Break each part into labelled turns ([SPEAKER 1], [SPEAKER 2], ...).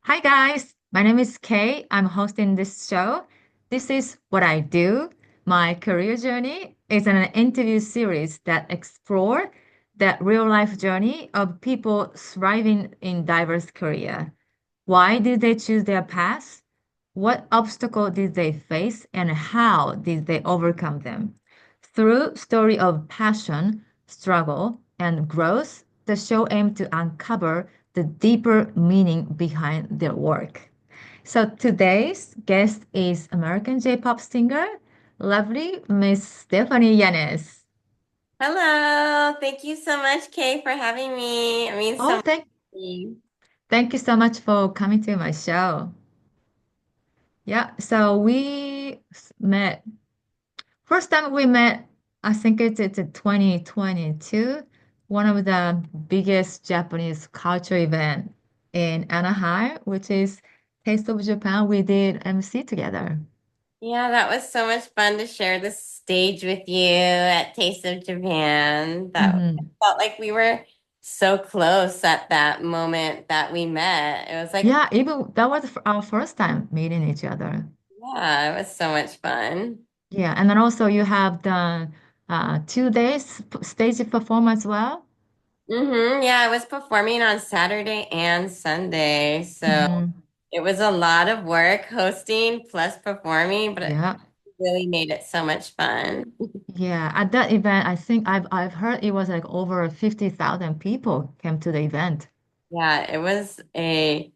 [SPEAKER 1] Hi guys, my name is Kay. I'm hosting this show. This is what I do. My career journey is an interview series that explore the real life journey of people thriving in diverse career. Why did they choose their path? What obstacle did they face and how did they overcome them? Through story of passion, struggle, and growth, the show aimed to uncover the deeper meaning behind their work. So today's guest is American J-pop singer, lovely Miss Stephanie Yanez.
[SPEAKER 2] Hello. Thank you so much, Kay, for having me. It means so
[SPEAKER 1] Oh,
[SPEAKER 2] much to me.
[SPEAKER 1] thank you so much for coming to my show. Yeah, so met. First time we met, I think it's in 2022, one of the biggest Japanese culture event in Anaheim, which is Taste of Japan. We did MC together.
[SPEAKER 2] Yeah, that was so much fun to share the stage with you at Taste of Japan. That
[SPEAKER 1] Hmm.
[SPEAKER 2] felt like we were so close at that moment that we met. It was like,
[SPEAKER 1] Yeah, even that was our first time meeting each other.
[SPEAKER 2] yeah, it was so much fun.
[SPEAKER 1] Yeah, and then also you have done 2 days stage performance as well.
[SPEAKER 2] Yeah, I was performing on Saturday and Sunday. So
[SPEAKER 1] Hmm.
[SPEAKER 2] it was a lot of work hosting plus performing, but it
[SPEAKER 1] Yeah.
[SPEAKER 2] really made it so much fun.
[SPEAKER 1] Yeah, at that event, I think I've heard it was like over 50,000 people came to the event.
[SPEAKER 2] Yeah, it was a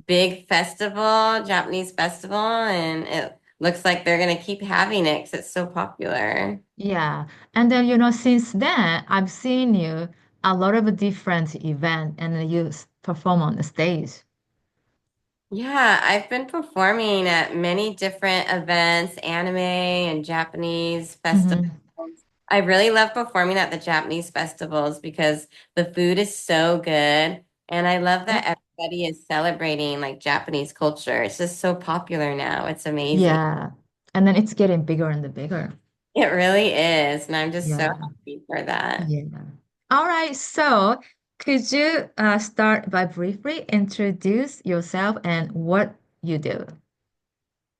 [SPEAKER 2] big festival, Japanese festival, and it looks like they're gonna keep having it because it's so popular.
[SPEAKER 1] Yeah. And then, since then, I've seen you a lot of different events and then you perform on the stage.
[SPEAKER 2] Yeah, I've been performing at many different events, anime and Japanese festivals.
[SPEAKER 1] Hmm.
[SPEAKER 2] I really love performing at the Japanese festivals because the food is so good, and I love
[SPEAKER 1] Yep.
[SPEAKER 2] that everybody is celebrating like Japanese culture. It's just so popular now. It's amazing.
[SPEAKER 1] Yeah. And then it's getting bigger and bigger.
[SPEAKER 2] It really is, and I'm just so
[SPEAKER 1] Yeah.
[SPEAKER 2] happy for that.
[SPEAKER 1] Yeah. All right. So could you start by briefly introduce yourself and what you do?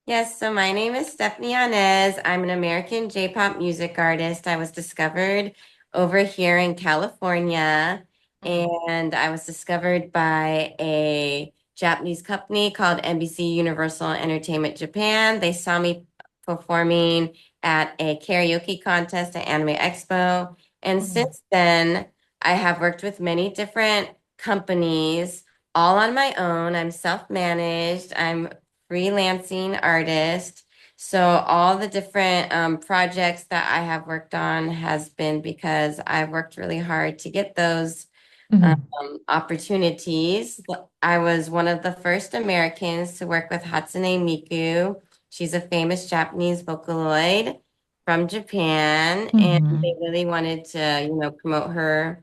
[SPEAKER 2] Yes, so my name is Stephanie Yanez. I'm an American J-pop music artist. I was discovered over here in California,
[SPEAKER 1] Mhm.
[SPEAKER 2] and I was discovered by a Japanese company called NBCUniversal Entertainment Japan. They saw me performing at a karaoke contest at Anime Expo, and
[SPEAKER 1] Mhm.
[SPEAKER 2] since then, I have worked with many different companies, all on my own. I'm self-managed. I'm freelancing artist. So all the different projects that I have worked on has been because I've worked really hard to get those
[SPEAKER 1] Mhm.
[SPEAKER 2] opportunities. I was one of the first Americans to work with Hatsune Miku. She's a famous Japanese Vocaloid from Japan, and they
[SPEAKER 1] Mhm.
[SPEAKER 2] really wanted to, promote her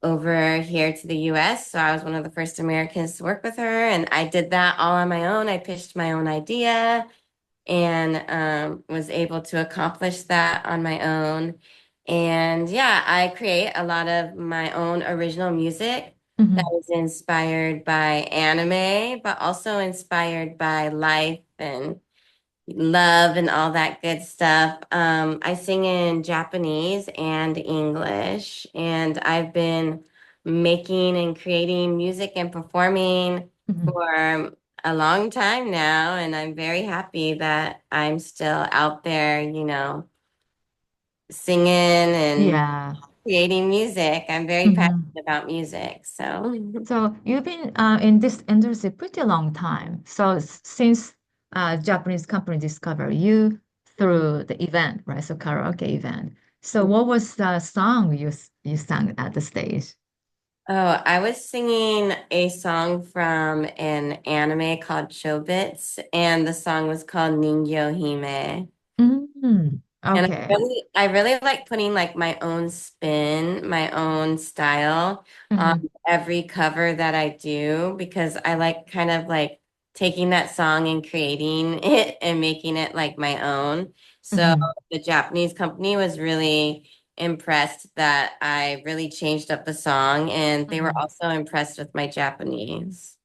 [SPEAKER 2] over here to the US. So I was one of the first Americans to work with her, and I did that all on my own. I pitched my own idea and was able to accomplish that on my own. And yeah, I create a lot of my own original music that
[SPEAKER 1] Mhm.
[SPEAKER 2] is inspired by anime, but also inspired by life and love and all that good stuff. I sing in Japanese and English, and I've been making and creating music and performing
[SPEAKER 1] Mhm.
[SPEAKER 2] for a long time now, and I'm very happy that I'm still out there, singing and
[SPEAKER 1] Yeah.
[SPEAKER 2] creating music. I'm very passionate
[SPEAKER 1] Mhm.
[SPEAKER 2] about music, so.
[SPEAKER 1] So you've been in this industry pretty long time. So since Japanese company discovered you through the event, right? So karaoke event. So what was the song you sang at the stage?
[SPEAKER 2] Oh, I was singing a song from an anime called Chobits, and the song was called Ningyo Hime.
[SPEAKER 1] Mm,
[SPEAKER 2] And
[SPEAKER 1] okay.
[SPEAKER 2] I really like putting like my own spin, my own style on
[SPEAKER 1] Hmm.
[SPEAKER 2] every cover that I do because I like kind of like taking that song and creating it and making it like my own. So
[SPEAKER 1] Hmm.
[SPEAKER 2] the Japanese company was really impressed that I really changed up the song, and they were
[SPEAKER 1] Hmm.
[SPEAKER 2] also impressed with my Japanese.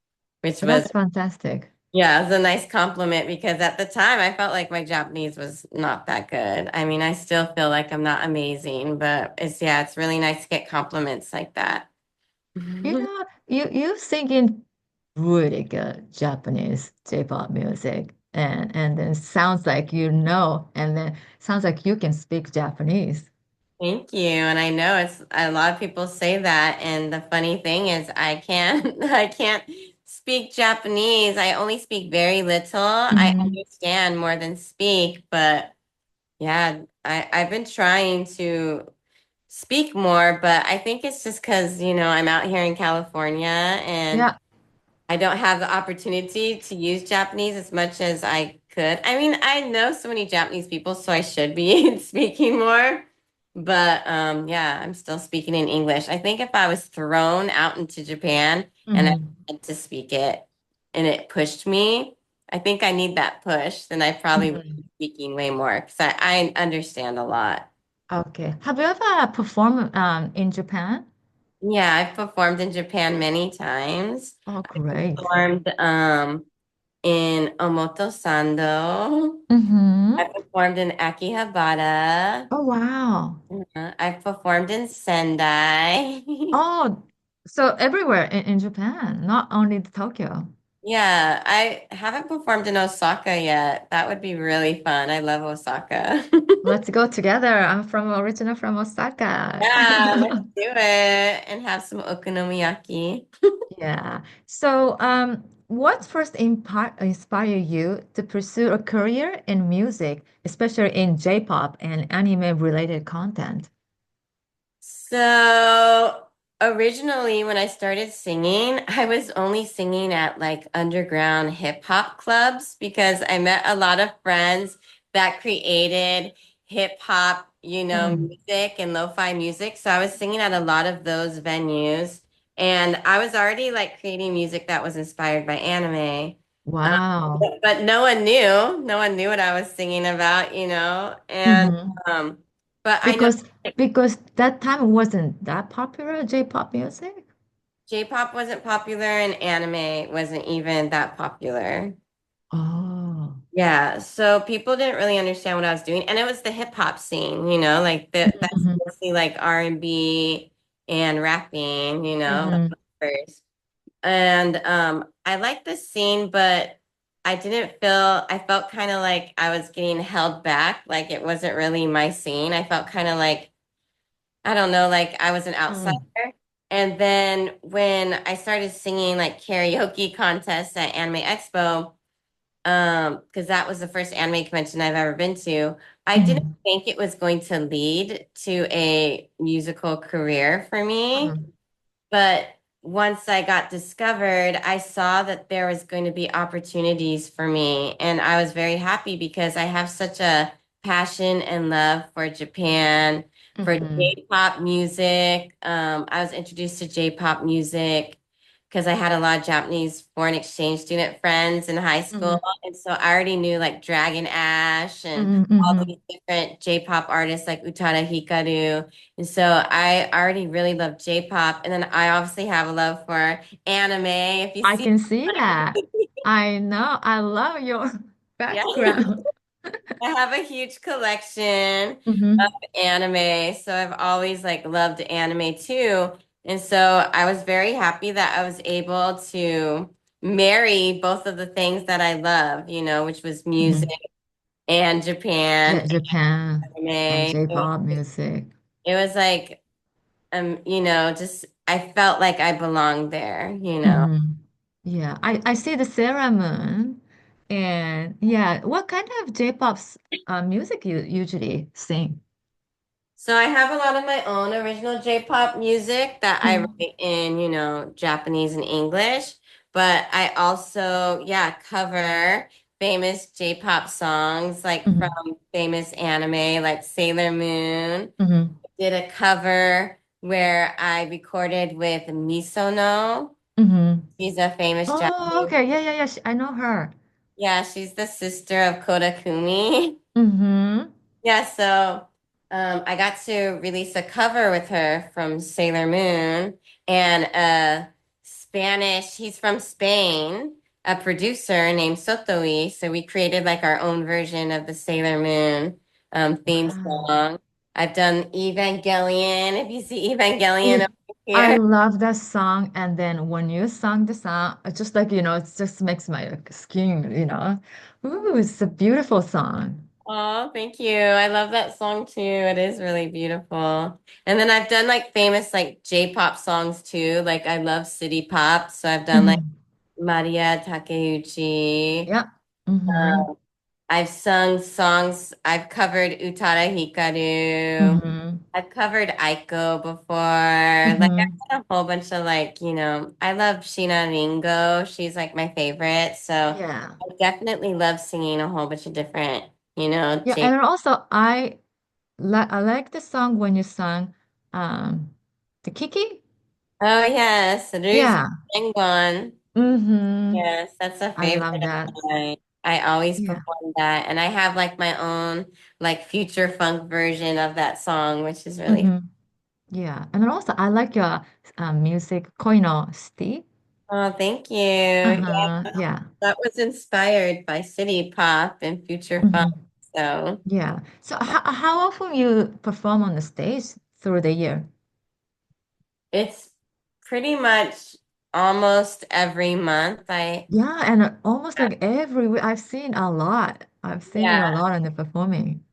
[SPEAKER 2] which was,
[SPEAKER 1] That's fantastic.
[SPEAKER 2] yeah, it was a nice compliment because at the time I felt like my Japanese was not that good. I mean, I still feel like I'm not amazing, but yeah, it's really nice to get compliments like that.
[SPEAKER 1] You singing really good Japanese J-pop music, and then sounds like you know, and then sounds like you can speak Japanese.
[SPEAKER 2] Thank you. And I know it's a lot of people say that. And the funny thing is I can't I can't speak Japanese. I only speak very little. I
[SPEAKER 1] Hmm.
[SPEAKER 2] understand more than speak, but yeah, I've been trying to speak more, but I think it's just because, I'm out here in California and
[SPEAKER 1] Yeah.
[SPEAKER 2] I don't have the opportunity to use Japanese as much as I could. I mean, I know so many Japanese people, so I should be speaking more. But yeah, I'm still speaking in English. I think if I was thrown out into Japan and I
[SPEAKER 1] Hmm.
[SPEAKER 2] had to speak it and it pushed me, I think I need that push, then I probably would be
[SPEAKER 1] Hmm.
[SPEAKER 2] speaking way more because I understand a lot.
[SPEAKER 1] Okay. Have you ever performed in Japan?
[SPEAKER 2] Yeah, I've performed in Japan many times.
[SPEAKER 1] Oh,
[SPEAKER 2] I
[SPEAKER 1] great.
[SPEAKER 2] performed in Omotosando. I
[SPEAKER 1] Mm-hmm.
[SPEAKER 2] performed in Akihabara.
[SPEAKER 1] Oh, wow.
[SPEAKER 2] I've performed in Sendai.
[SPEAKER 1] Oh, so everywhere in Japan, not only Tokyo.
[SPEAKER 2] Yeah, I haven't performed in Osaka yet. That would be really fun. I love Osaka.
[SPEAKER 1] Let's go together. I'm from original from Osaka.
[SPEAKER 2] Yeah, let's do it and have some okonomiyaki.
[SPEAKER 1] Yeah. So, what first inspire you to pursue a career in music, especially in J-pop and anime related content?
[SPEAKER 2] So originally, when I started singing, I was only singing at like underground hip hop clubs because I met a lot of friends that created hip hop,
[SPEAKER 1] Mm.
[SPEAKER 2] music and lo-fi music. So I was singing at a lot of those venues. And I was already like creating music that was inspired by anime.
[SPEAKER 1] Wow.
[SPEAKER 2] But no one knew. No one knew what I was singing about. And
[SPEAKER 1] Hmm.
[SPEAKER 2] um, but I know.
[SPEAKER 1] Because because that time wasn't that popular, J-pop music.
[SPEAKER 2] J-pop wasn't popular and anime wasn't even that popular.
[SPEAKER 1] Oh.
[SPEAKER 2] Yeah, so people didn't really understand what I was doing. And it was the hip hop scene, like that's
[SPEAKER 1] Hmm.
[SPEAKER 2] mostly like R&B and rapping, like
[SPEAKER 1] Hmm.
[SPEAKER 2] first. And I liked the scene, but I felt kind of like I was getting held back, like it wasn't really my scene. I felt kind of like I don't know, like I was an outsider.
[SPEAKER 1] Mm.
[SPEAKER 2] And then when I started singing like karaoke contests at Anime Expo, because that was the first anime convention I've ever been to, I didn't
[SPEAKER 1] Hmm.
[SPEAKER 2] think it was going to lead to a musical career for me.
[SPEAKER 1] Hmm.
[SPEAKER 2] But once I got discovered, I saw that there was going to be opportunities for me. And I was very happy because I have such a passion and love for Japan, for
[SPEAKER 1] Hmm.
[SPEAKER 2] J-pop music. I was introduced to J-pop music because I had a lot of Japanese foreign exchange student friends in high school.
[SPEAKER 1] Hmm.
[SPEAKER 2] And so I already knew like Dragon Ash and
[SPEAKER 1] Hmm.
[SPEAKER 2] all
[SPEAKER 1] Hmm.
[SPEAKER 2] these different J-pop artists like Utada Hikaru. And so I already really love J-pop. And then I obviously have a love for anime. If you
[SPEAKER 1] I
[SPEAKER 2] see,
[SPEAKER 1] can see that. I know. I love your
[SPEAKER 2] yeah,
[SPEAKER 1] background.
[SPEAKER 2] I have a huge collection of
[SPEAKER 1] Hmm.
[SPEAKER 2] anime. So I've always like loved anime too. And so I was very happy that I was able to marry both of the things that I love, which was music
[SPEAKER 1] Hmm.
[SPEAKER 2] and Japan
[SPEAKER 1] Japan
[SPEAKER 2] and
[SPEAKER 1] and
[SPEAKER 2] anime.
[SPEAKER 1] J-pop music.
[SPEAKER 2] It was like just I felt like I belonged there.
[SPEAKER 1] Hmm. Yeah, I see the Sarah Moon, and yeah, what kind of J-pop's music you usually sing?
[SPEAKER 2] So I have a lot of my own original J-pop music that I
[SPEAKER 1] Mm-hmm.
[SPEAKER 2] write in Japanese and English, but I also, yeah, cover famous J-pop songs like from famous anime like Sailor Moon.
[SPEAKER 1] Hmm.
[SPEAKER 2] Did a cover where I recorded with Misono.
[SPEAKER 1] Hmm.
[SPEAKER 2] She's a famous
[SPEAKER 1] Oh,
[SPEAKER 2] Japanese.
[SPEAKER 1] okay, yeah, yeah, yeah. I know her.
[SPEAKER 2] Yeah, she's the sister of Kodakumi.
[SPEAKER 1] Mm-hmm.
[SPEAKER 2] Yeah, so I got to release a cover with her from Sailor Moon and a Spanish. He's from Spain, a producer named Sotoi. So we created like our own version of the Sailor Moon theme
[SPEAKER 1] Wow.
[SPEAKER 2] song. I've done Evangelion. If you see Evangelion
[SPEAKER 1] If
[SPEAKER 2] over
[SPEAKER 1] I
[SPEAKER 2] here.
[SPEAKER 1] love that song, and then when you sung the song, it's just like, it just makes my skin. Ooh, it's a beautiful song.
[SPEAKER 2] Oh, thank you. I love that song too. It is really beautiful. And then I've done like famous like J-pop songs too. Like I love city pop. So I've done like
[SPEAKER 1] Hmm.
[SPEAKER 2] Maria Takeuchi.
[SPEAKER 1] Yeah. Hmm.
[SPEAKER 2] I've sung songs. I've covered Utada Hikaru.
[SPEAKER 1] Hmm.
[SPEAKER 2] I've covered Aiko before. Like
[SPEAKER 1] Hmm.
[SPEAKER 2] I've done a whole bunch of like, I love Sheena Ringo. She's like my favorite. So
[SPEAKER 1] Yeah.
[SPEAKER 2] I definitely love singing a whole bunch of different,
[SPEAKER 1] Yeah, and
[SPEAKER 2] J.
[SPEAKER 1] then also I like the song when you sang the Kiki.
[SPEAKER 2] Oh yes, Ruse
[SPEAKER 1] Yeah.
[SPEAKER 2] Penguin.
[SPEAKER 1] Hmm.
[SPEAKER 2] Yes, that's a
[SPEAKER 1] I
[SPEAKER 2] favorite
[SPEAKER 1] love
[SPEAKER 2] of
[SPEAKER 1] that.
[SPEAKER 2] mine. I always
[SPEAKER 1] Yeah.
[SPEAKER 2] perform that, and I have like my own like future funk version of that song, which is really.
[SPEAKER 1] Hmm. Yeah. And then also I like your music, Koi no City.
[SPEAKER 2] Oh, thank you. Yeah,
[SPEAKER 1] Uh-huh. Yeah.
[SPEAKER 2] that was inspired by city pop and future funk.
[SPEAKER 1] Hmm.
[SPEAKER 2] So
[SPEAKER 1] Yeah. So how often you perform on the stage through the year?
[SPEAKER 2] it's pretty much almost every month.
[SPEAKER 1] Yeah, and almost like every week I've seen a lot. I've seen you a
[SPEAKER 2] Yeah.
[SPEAKER 1] lot in the performing.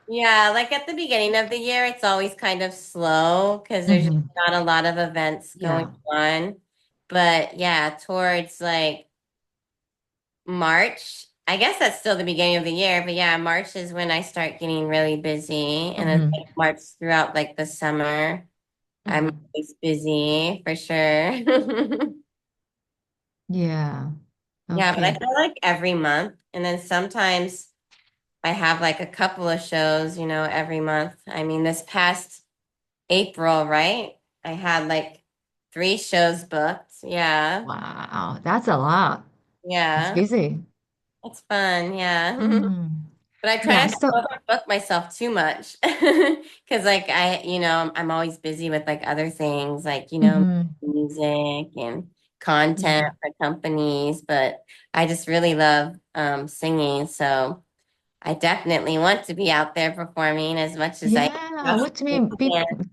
[SPEAKER 2] Yeah, like at the beginning of the year, it's always kind of slow because there's just
[SPEAKER 1] Hmm.
[SPEAKER 2] not a lot of events going
[SPEAKER 1] Yeah.
[SPEAKER 2] on. But yeah, towards like March, I guess that's still the beginning of the year, but yeah, March is when I start getting really busy. And then
[SPEAKER 1] Hmm.
[SPEAKER 2] like March throughout like the summer, I'm
[SPEAKER 1] Hmm.
[SPEAKER 2] always busy for sure.
[SPEAKER 1] Yeah.
[SPEAKER 2] Yeah, but I
[SPEAKER 1] Okay.
[SPEAKER 2] feel like every month. And then sometimes I have like a couple of shows, every month. I mean, this past April, right? I had like 3 shows booked. Yeah.
[SPEAKER 1] Wow, that's a lot. It's
[SPEAKER 2] Yeah.
[SPEAKER 1] busy.
[SPEAKER 2] It's fun. Yeah.
[SPEAKER 1] Hmm.
[SPEAKER 2] But I try
[SPEAKER 1] Yeah.
[SPEAKER 2] not to
[SPEAKER 1] So,
[SPEAKER 2] overbook myself too much because like I'm always busy with like other things like,
[SPEAKER 1] hmm.
[SPEAKER 2] music and content
[SPEAKER 1] Yeah.
[SPEAKER 2] for companies, but I just really love singing. So I definitely want to be out there performing as much as I
[SPEAKER 1] Yeah,
[SPEAKER 2] possibly can.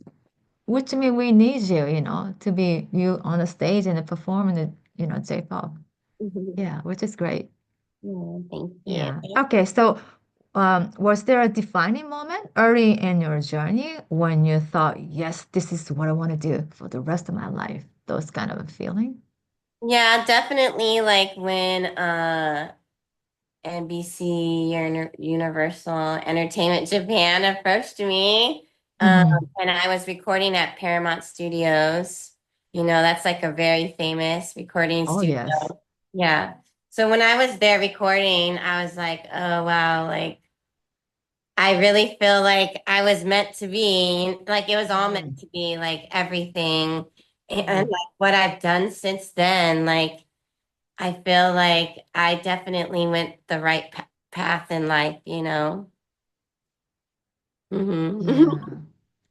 [SPEAKER 1] which mean we need you, to be you on the stage and performing the, J-pop. Yeah, which is great.
[SPEAKER 2] Thank
[SPEAKER 1] Yeah.
[SPEAKER 2] you.
[SPEAKER 1] Okay, so was there a defining moment early in your journey when you thought, yes, this is what I want to do for the rest of my life? Those kind of a feeling?
[SPEAKER 2] Yeah, definitely like when NBC Universal Entertainment Japan approached me. Um,
[SPEAKER 1] Hmm.
[SPEAKER 2] and I was recording at Paramount Studios. That's like a very famous recording
[SPEAKER 1] Oh,
[SPEAKER 2] studio.
[SPEAKER 1] yes.
[SPEAKER 2] Yeah. So when I was there recording, I was like, oh wow, like I really feel like I was meant to be, like it was all meant
[SPEAKER 1] Hmm.
[SPEAKER 2] to be, like everything. And
[SPEAKER 1] Hmm.
[SPEAKER 2] like what I've done since then, like I feel like I definitely went the right path in life.
[SPEAKER 1] Yeah.
[SPEAKER 2] Yeah,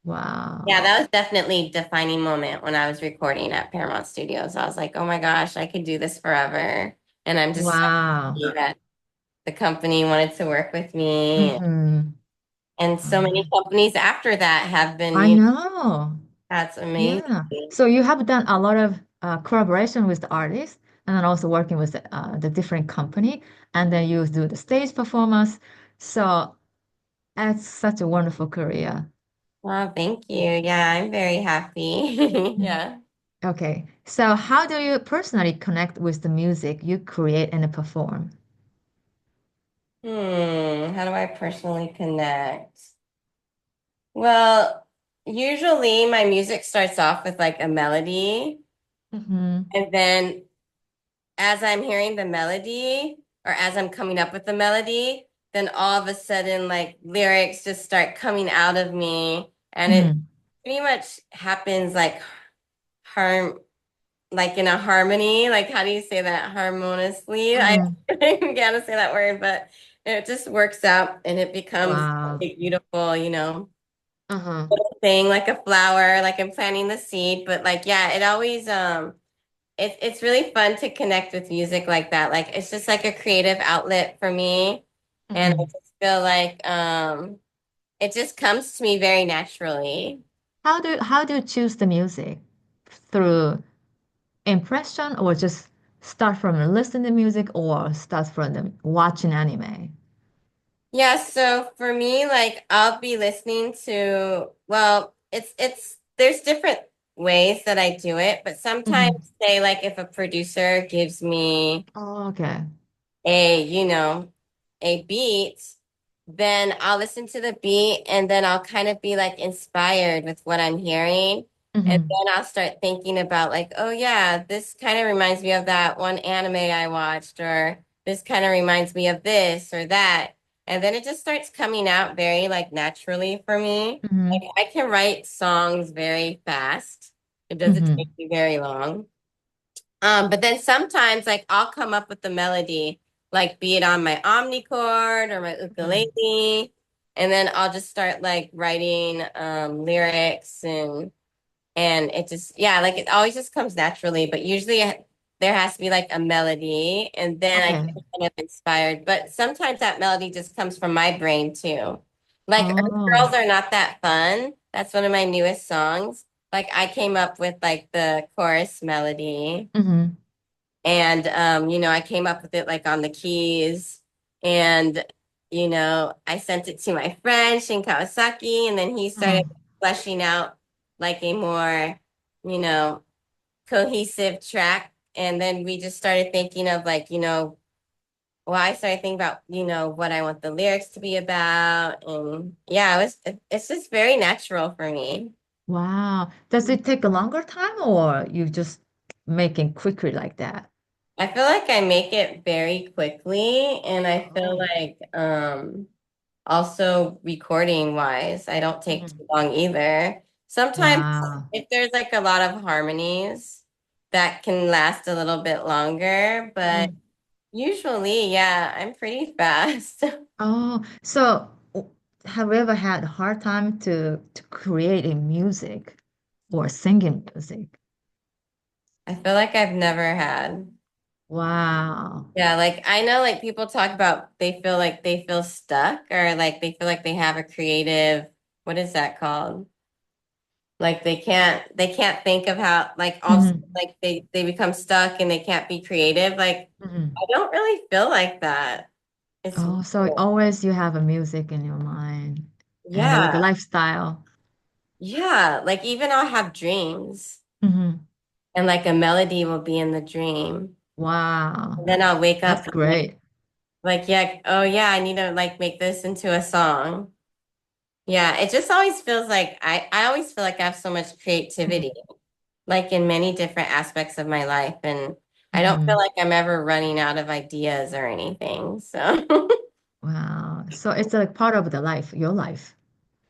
[SPEAKER 1] Wow.
[SPEAKER 2] that was definitely a defining moment when I was recording at Paramount Studios. I was like, oh my gosh, I could do this forever. And I'm just so
[SPEAKER 1] Wow.
[SPEAKER 2] happy that the company wanted to work with me.
[SPEAKER 1] Hmm.
[SPEAKER 2] And so many companies after that have been,
[SPEAKER 1] I know.
[SPEAKER 2] that's amazing.
[SPEAKER 1] Yeah. So you have done a lot of collaboration with the artists and then also working with the different company, and then you do the stage performance. So that's such a wonderful career.
[SPEAKER 2] Oh, thank you. Yeah, I'm very happy.
[SPEAKER 1] Mhm.
[SPEAKER 2] Yeah.
[SPEAKER 1] Okay. So how do you personally connect with the music you create and perform?
[SPEAKER 2] How do I personally connect? Well, usually my music starts off with like a melody,
[SPEAKER 1] Hmm.
[SPEAKER 2] and then as I'm hearing the melody or as I'm coming up with the melody, then all of a sudden like lyrics just start coming out of me, and it
[SPEAKER 1] Hmm.
[SPEAKER 2] pretty much happens like harm like in a harmony. Like how do you say that harmoniously? I
[SPEAKER 1] Hmm.
[SPEAKER 2] I gotta say that word, but it just works out and it becomes
[SPEAKER 1] Wow.
[SPEAKER 2] a beautiful,
[SPEAKER 1] Uh-huh.
[SPEAKER 2] thing, like a flower, like I'm planting the seed. But like, yeah, it always it's really fun to connect with music like that. Like it's just like a creative outlet for me. And I
[SPEAKER 1] Mhm.
[SPEAKER 2] just feel like it just comes to me very naturally.
[SPEAKER 1] How do you choose the music? Through impression or just start from listening to music or start from the watching anime?
[SPEAKER 2] Yeah, so for me, like I'll be listening to, well, it's there's different ways that I do it, but sometimes
[SPEAKER 1] Hmm.
[SPEAKER 2] say like if a producer gives me
[SPEAKER 1] Oh, okay.
[SPEAKER 2] a, a beat, then I'll listen to the beat and then I'll kind of be like inspired with what I'm hearing. And
[SPEAKER 1] Hmm.
[SPEAKER 2] then I'll start thinking about like, oh yeah, this kind of reminds me of that one anime I watched, or this kind of reminds me of this or that. And then it just starts coming out very like naturally for me. Like
[SPEAKER 1] Hmm.
[SPEAKER 2] I can write songs very fast. It doesn't take
[SPEAKER 1] Hmm.
[SPEAKER 2] me very long. But then sometimes like I'll come up with the melody, like be it on my omnichord or my
[SPEAKER 1] Hmm.
[SPEAKER 2] ukulele, and then I'll just start like writing lyrics and it just yeah, like it always just comes naturally, but usually there has to be like a melody and then I
[SPEAKER 1] Okay.
[SPEAKER 2] get kind of inspired. But sometimes that melody just comes from my brain too. Like Earth
[SPEAKER 1] Oh.
[SPEAKER 2] Girls Are Not That Fun. That's one of my newest songs. Like I came up with like the chorus melody.
[SPEAKER 1] Hmm.
[SPEAKER 2] And I came up with it like on the keys. And, I sent it to my friend, Shin Kawasaki, and then he started
[SPEAKER 1] Hmm.
[SPEAKER 2] fleshing out like a more, you know, cohesive track. And then we just started thinking of like, well, I started thinking about, what I want the lyrics to be about. And yeah, it's just very natural for me.
[SPEAKER 1] Wow. Does it take a longer time or you just making quickly like that?
[SPEAKER 2] I feel like I make it very quickly, and I feel
[SPEAKER 1] Oh.
[SPEAKER 2] like also recording wise, I don't take
[SPEAKER 1] Hmm.
[SPEAKER 2] too long either. Sometimes
[SPEAKER 1] Wow.
[SPEAKER 2] if there's like a lot of harmonies that can last a little bit longer, but
[SPEAKER 1] Hmm.
[SPEAKER 2] usually, yeah, I'm pretty fast.
[SPEAKER 1] Oh, so have you ever had a hard time to create a music or singing music?
[SPEAKER 2] I feel like I've never had.
[SPEAKER 1] Wow.
[SPEAKER 2] Yeah, like I know like people talk about they feel like they feel stuck or like they feel like they have a creative, what is that called? Like they can't think of how like all of a sudden,
[SPEAKER 1] Hmm.
[SPEAKER 2] like they become stuck and they can't be creative. Like
[SPEAKER 1] Hmm.
[SPEAKER 2] I don't really feel like that. It's
[SPEAKER 1] Oh, so
[SPEAKER 2] weird.
[SPEAKER 1] always you have a music in your mind and like a
[SPEAKER 2] Yeah.
[SPEAKER 1] lifestyle.
[SPEAKER 2] Yeah. Like even I'll have dreams
[SPEAKER 1] Hmm.
[SPEAKER 2] and like a melody will be in the dream.
[SPEAKER 1] Wow.
[SPEAKER 2] And then I'll wake up
[SPEAKER 1] That's
[SPEAKER 2] and like,
[SPEAKER 1] great.
[SPEAKER 2] yeah, oh yeah, I need to like make this into a song. Yeah, it just always feels like I always feel like I have so much creativity,
[SPEAKER 1] Hmm.
[SPEAKER 2] like in many different aspects of my life. And I don't feel
[SPEAKER 1] Hmm.
[SPEAKER 2] like I'm ever running out of ideas or anything. So
[SPEAKER 1] Wow. So it's like part of the life, your life.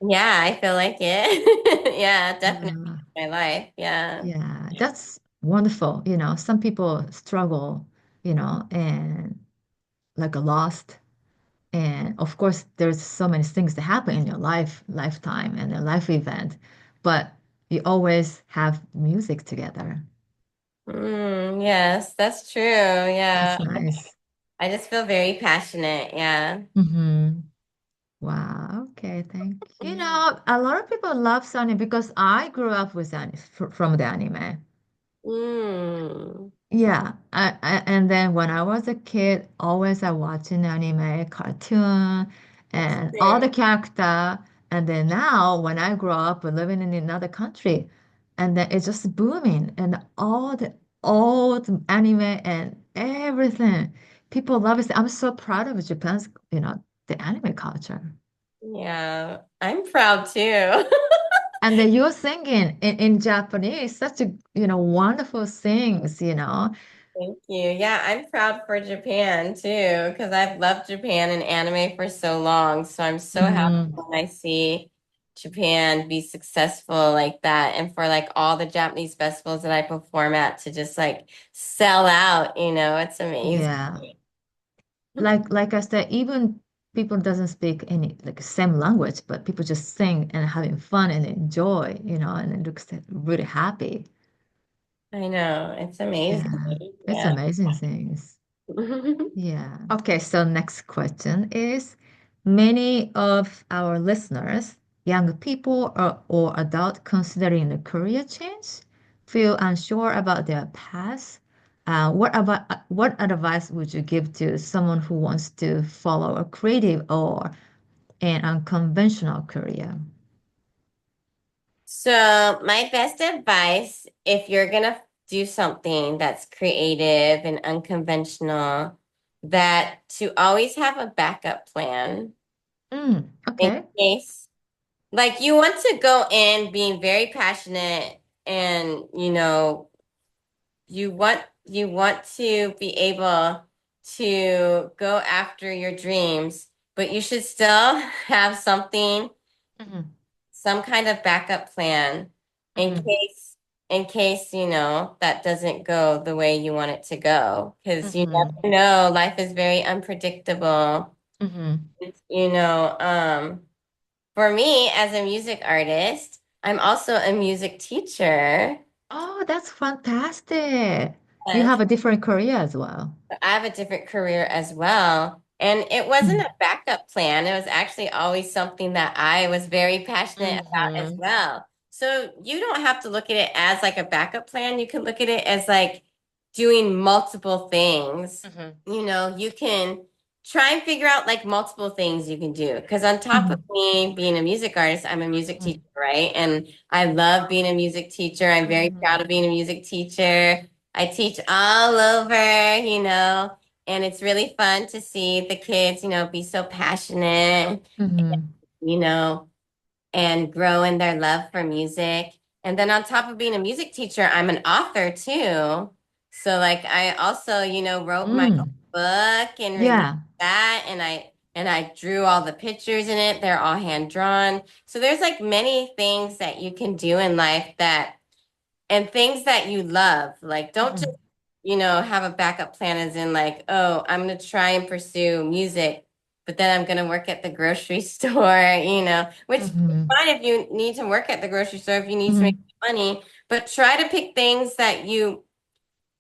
[SPEAKER 2] yeah, I feel like it. Yeah, definitely
[SPEAKER 1] Yeah.
[SPEAKER 2] my life. Yeah.
[SPEAKER 1] Yeah, that's wonderful. Some people struggle, and like a lost. And of course, there's so many things that happen in your lifetime and a life event, but you always have music together.
[SPEAKER 2] Yes, that's true. Yeah.
[SPEAKER 1] That's nice.
[SPEAKER 2] I just feel very passionate. Yeah.
[SPEAKER 1] Hmm. Wow. Okay. Thank you. A lot of people love anime because I grew up with from the anime.
[SPEAKER 2] Mm.
[SPEAKER 1] Yeah, and then when I was a kid, always I watching anime, cartoon, and all the
[SPEAKER 2] Same.
[SPEAKER 1] character. And then now, when I grow up living in another country, and then it's just booming, and all the old anime and everything, people love it. I'm so proud of Japan's, the anime culture.
[SPEAKER 2] Yeah, I'm proud too.
[SPEAKER 1] And then you're singing in Japanese, such a, wonderful things.
[SPEAKER 2] Thank you. Yeah, I'm proud for Japan too, because I've loved Japan and anime for so long. So I'm so happy
[SPEAKER 1] Hmm.
[SPEAKER 2] when I see Japan be successful like that. And for like all the Japanese festivals that I perform at to just like sell out, it's amazing.
[SPEAKER 1] Yeah. Like I said, even people doesn't speak any like same language, but people just sing and having fun and enjoy, and it looks really happy.
[SPEAKER 2] I know. It's amazing.
[SPEAKER 1] Yeah, it's
[SPEAKER 2] Yeah.
[SPEAKER 1] amazing things. Yeah. Okay, so next question is many of our listeners, young people or adult considering a career change, feel unsure about their path. What advice would you give to someone who wants to follow a creative or an unconventional career?
[SPEAKER 2] So, my best advice, if you're gonna do something that's creative and unconventional, that to always have a backup plan in
[SPEAKER 1] Okay.
[SPEAKER 2] case, like you want to go in being very passionate and you want to be able to go after your dreams, but you should still have something,
[SPEAKER 1] Hmm.
[SPEAKER 2] some kind of backup plan in
[SPEAKER 1] Hmm.
[SPEAKER 2] case that doesn't go the way you want it to go, because you
[SPEAKER 1] Hmm.
[SPEAKER 2] never know, life is very unpredictable.
[SPEAKER 1] Hmm.
[SPEAKER 2] You know, for me as a music artist, I'm also a music teacher.
[SPEAKER 1] Oh, that's fantastic. You
[SPEAKER 2] Yes.
[SPEAKER 1] have a different career as well.
[SPEAKER 2] I have a different career as well. And it wasn't a backup plan. It was actually always something that I was very passionate about as
[SPEAKER 1] Mm-hmm.
[SPEAKER 2] well. So you don't have to look at it as like a backup plan. You can look at it as like doing multiple things.
[SPEAKER 1] Hmm.
[SPEAKER 2] You can try and figure out like multiple things you can do. Because on top of
[SPEAKER 1] Hmm.
[SPEAKER 2] me being a music artist, I'm a music teacher, right? And I love being a music teacher. I'm very proud of
[SPEAKER 1] Hmm.
[SPEAKER 2] being a music teacher. I teach all over, and it's really fun to see the kids, be so passionate,
[SPEAKER 1] Hmm.
[SPEAKER 2] you know, and grow in their love for music. And then on top of being a music teacher, I'm an author too. So like I also, wrote my own
[SPEAKER 1] Mm.
[SPEAKER 2] book and released
[SPEAKER 1] Yeah.
[SPEAKER 2] that, and I drew all the pictures in it. They're all hand drawn. So there's like many things that you can do in life that and things that you love. Like, don't just,
[SPEAKER 1] Hmm.
[SPEAKER 2] have a backup plan as in like, oh, I'm going to try and pursue music, but then I'm going to work at the grocery store, which is
[SPEAKER 1] Hmm.
[SPEAKER 2] fine if you need to work at the grocery store, if you need to make
[SPEAKER 1] Hmm.
[SPEAKER 2] money, but try to pick things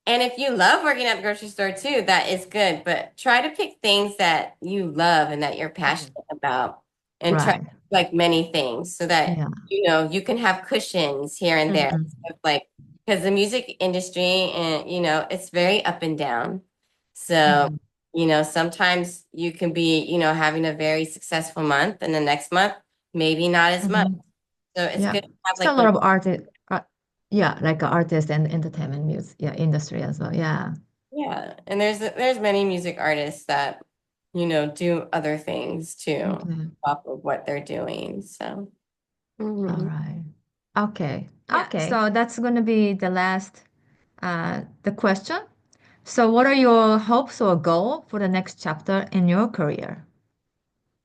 [SPEAKER 2] and if you love working at the grocery store too, that is good. But try to pick things that you love and that you're passionate
[SPEAKER 1] Hmm.
[SPEAKER 2] about, and try
[SPEAKER 1] Right.
[SPEAKER 2] like many things so that
[SPEAKER 1] Yeah.
[SPEAKER 2] you can have cushions here and there.
[SPEAKER 1] Hmm.
[SPEAKER 2] Of, like, because the music industry and it's very up and down. So,
[SPEAKER 1] Hmm.
[SPEAKER 2] sometimes you can be, having a very successful month and the next month maybe not as much.
[SPEAKER 1] Hmm.
[SPEAKER 2] So it's
[SPEAKER 1] Yeah.
[SPEAKER 2] good to have
[SPEAKER 1] So a
[SPEAKER 2] like
[SPEAKER 1] lot
[SPEAKER 2] one.
[SPEAKER 1] of yeah, like artists and entertainment music, yeah, industry as well. Yeah.
[SPEAKER 2] Yeah, and there's many music artists that, do other things too, on
[SPEAKER 1] Okay.
[SPEAKER 2] top of what they're doing. So,
[SPEAKER 1] All
[SPEAKER 2] mhm.
[SPEAKER 1] right. Okay.
[SPEAKER 2] Yeah.
[SPEAKER 1] Okay. So that's going to be the last the question. So what are your hopes or goal for the next chapter in your career?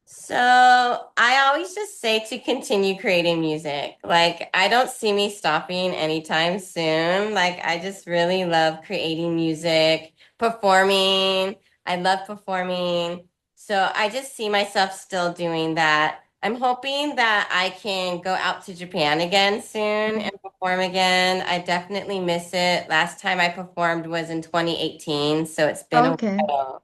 [SPEAKER 2] So I always just say to continue creating music. Like, I don't see me stopping anytime soon. Like, I just really love creating music, performing. I love performing. So I just see myself still doing that. I'm hoping that I can go out to Japan again soon
[SPEAKER 1] Mhm.
[SPEAKER 2] and perform again. I definitely miss it. Last time I performed was in 2018, so it's been a
[SPEAKER 1] Okay.
[SPEAKER 2] while.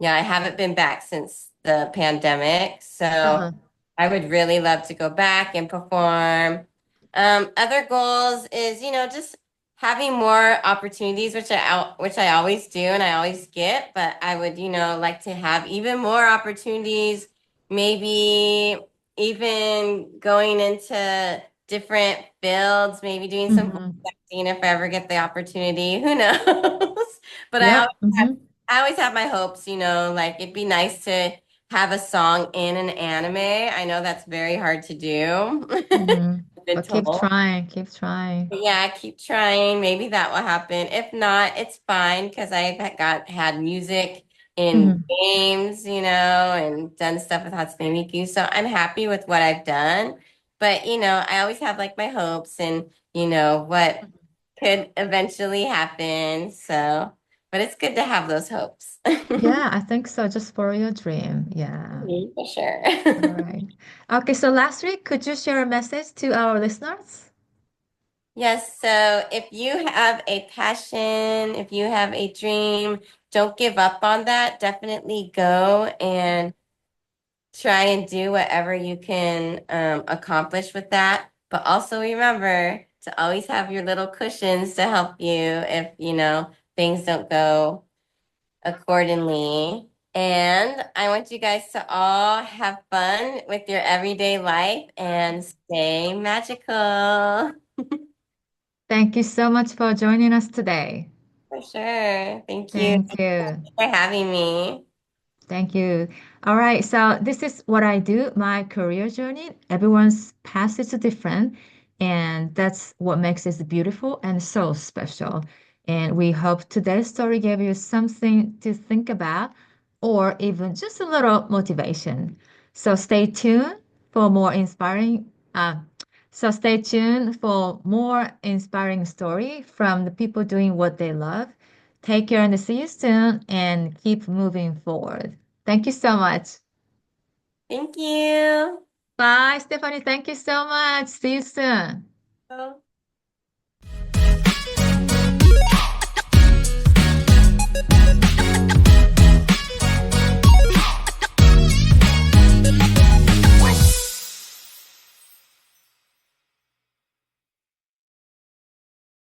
[SPEAKER 2] Yeah, I haven't been back since the pandemic, so
[SPEAKER 1] Uh-huh.
[SPEAKER 2] I would really love to go back and perform. Other goals is, just having more opportunities, which I always do and I always get, but I would, like to have even more opportunities, maybe even going into different fields, maybe doing some voice
[SPEAKER 1] Hmm.
[SPEAKER 2] acting if I ever get the opportunity. Who knows? But I
[SPEAKER 1] Yep. Hmm.
[SPEAKER 2] I always have my hopes, like it'd be nice to have a song in an anime. I know that's very hard to do.
[SPEAKER 1] Hmm.
[SPEAKER 2] I've been
[SPEAKER 1] But keep
[SPEAKER 2] told.
[SPEAKER 1] trying, keep trying.
[SPEAKER 2] But yeah, I keep trying. Maybe that will happen. If not, it's fine because I've had music in
[SPEAKER 1] Hmm.
[SPEAKER 2] games, and done stuff with Hatsune Miku. So I'm happy with what I've done. But, I always have like my hopes and, what could eventually happen. So, but it's good to have those hopes.
[SPEAKER 1] Yeah, I think so. Just for your dream. Yeah.
[SPEAKER 2] For sure.
[SPEAKER 1] All right. Okay, so lastly, could you share a message to our listeners?
[SPEAKER 2] Yes, so if you have a passion, if you have a dream, don't give up on that. Definitely go and try and do whatever you can accomplish with that. But also remember to always have your little cushions to help you if, things don't go accordingly. And I want you guys to all have fun with your everyday life and stay magical.
[SPEAKER 1] Thank you so much for joining us today.
[SPEAKER 2] For sure. Thank you
[SPEAKER 1] Thank you.
[SPEAKER 2] for having me.
[SPEAKER 1] Thank you. All right, so this is what I do, my career journey. Everyone's path is different, and that's what makes it beautiful and so special. And we hope today's story gave you something to think about or even just a little motivation. So stay tuned for more inspiring uh, stay tuned for more inspiring story from the people doing what they love. Take care and see you soon and keep moving forward. Thank you so much.
[SPEAKER 2] Thank you.
[SPEAKER 1] Bye, Stephanie. Thank you so much. See you soon.